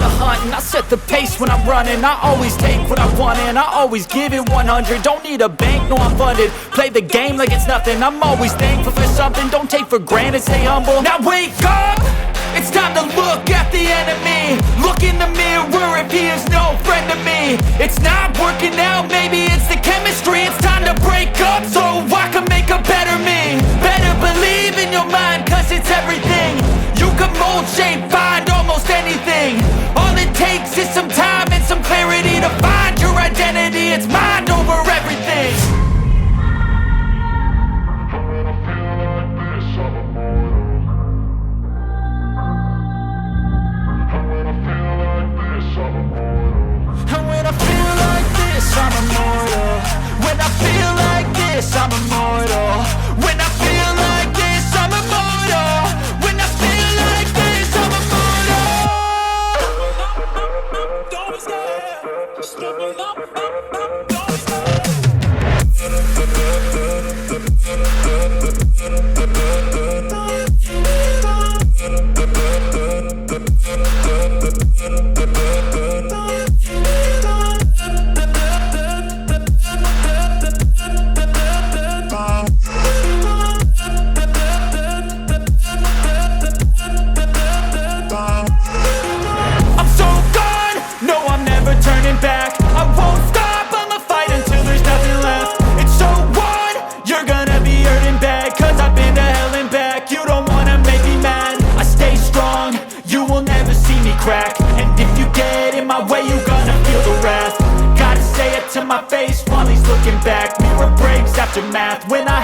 the hunt and I set the pace when I'm running. I always take what I want and I always give it 100. Don't need a bank, no I'm funded. Play the game like it's nothing. I'm always thankful for something. Don't take for granted, stay humble. Now wake up! It's time to look at the enemy. Look in the mirror if he is no friend to me. It's not working out, maybe it's the chemistry. It's time to break up so I can make a better me. Better believe in your mind, cause it's everything. You can mold, shape, find almost anything. All it takes is some time and some clarity to find your identity. It's mind over everything. And when I feel like this, I'm immortal. When I feel like this, I'm immortal. When I feel like this, I'm immortal. When I feel like this, I'm immortal. Don't stop, just level up, don't stop. Back. I won't stop, I'ma fight until there's nothing left. It's so on, you're gonna be hurting bad. Cause I've been to hell and back. You don't wanna make me mad. I stay strong, you will never see me crack. And if you get in my way, you're gonna feel the wrath. Gotta say it to my face while he's looking back. Mirror breaks after math. When I